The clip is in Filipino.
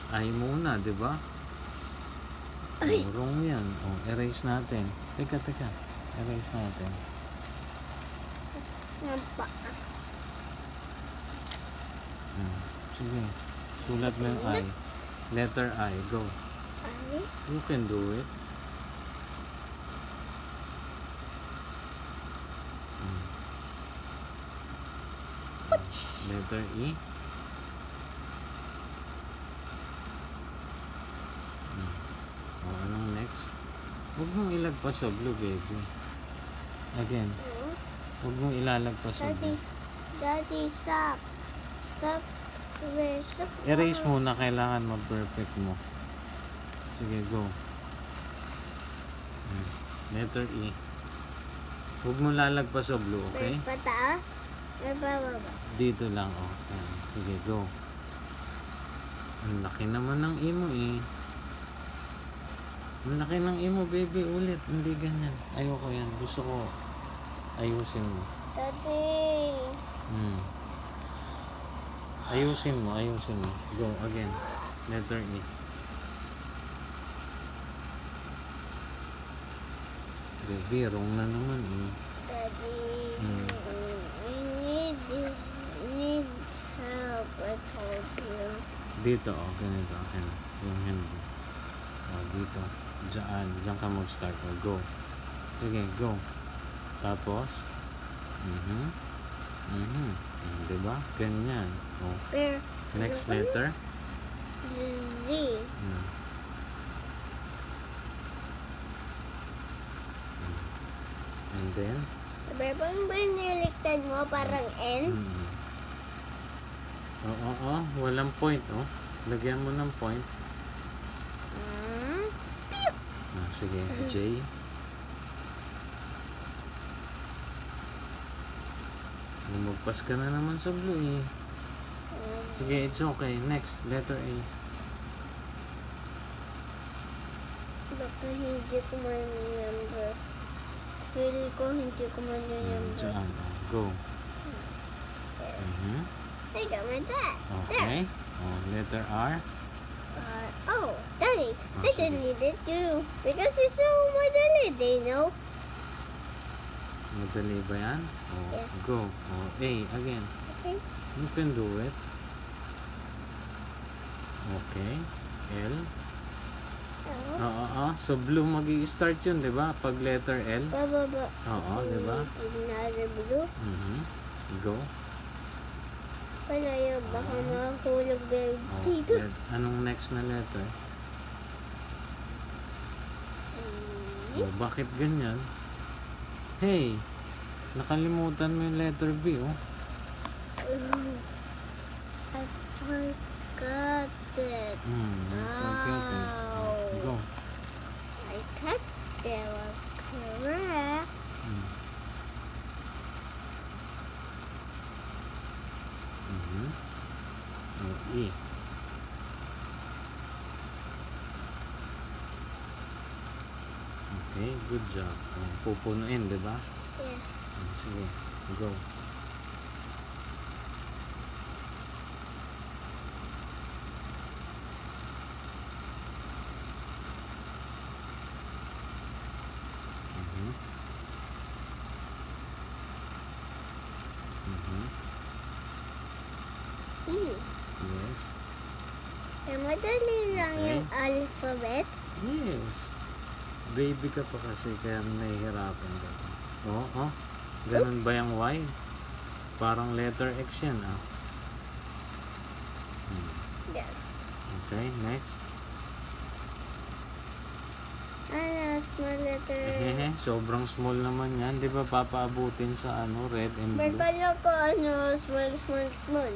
I muna, di ba? Ay! Wrong yan. Erase natin. Teka. Erase natin. Ng paa. Sige. Sulat mo yung I. Letter I. Go. Ay! You can do it. Letter E. Anong next? Huwag mong ilagpas sa blue, baby. Again. Huwag mong ilalagpas sa blue. Daddy, stop. Stop. Stop. Erase muna. Kailangan ma-perfect mo. Sige, go. Letter E. Huwag mo lalagpas sa blue, okay? May pataas? May bababa? Dito lang, Ayan. Sige, go. Ang laki naman ng E mo, eh. Ang laki ng E mo, baby. Ulit. Hindi ganyan. Ayoko yan. Gusto ko ayusin mo. Daddy. Ayusin mo. Go, again. Letter E. Baby, wrong na naman, eh. Daddy. I need help. I told you. Dito, ganito. Ayan. Yung hand mo. Dito. Diyan ka mag-start. Go. Sige, go. Tapos, diba? Ganyan. Where? Next letter. Z. And then, Sabi bang biniliktad mo parang N? walang point, Lagyan mo ng point. Sige, J. Lumagpas ka na naman sa blue, eh. Sige, it's okay. Next, letter A. Baka hindi ko ma-remember. Feel ko hindi ko ma-remember. Diyan, go. I got my dad. Okay. Letter R. Daddy, I can read it too. Because it's so madali, they know. Madali ba yan? Yeah. Go. A, again. Okay. You can do it. Okay. L. So blue mag-i-start yun, di ba? Pag letter L. Bababa. Di ba? Another blue. Go. Wala yun, baka mahulog dito. Anong next na letter? Bakit ganyan? Hey, nakalimutan mo yung letter B, I forgot it. Go. I thought that was correct. E. Okay, good job. Pupunuin, di ba? Yeah. Sige, go. E. Yes. Madali lang yung alphabets. Yes. Baby ka pa kasi kaya nahihirapan ka. Ganun ba yung Y? Parang letter X yan, Yeah. Okay, next. Small letter. Sobrang small naman yan. Di ba papaabutin sa red and May blue? pala ko small.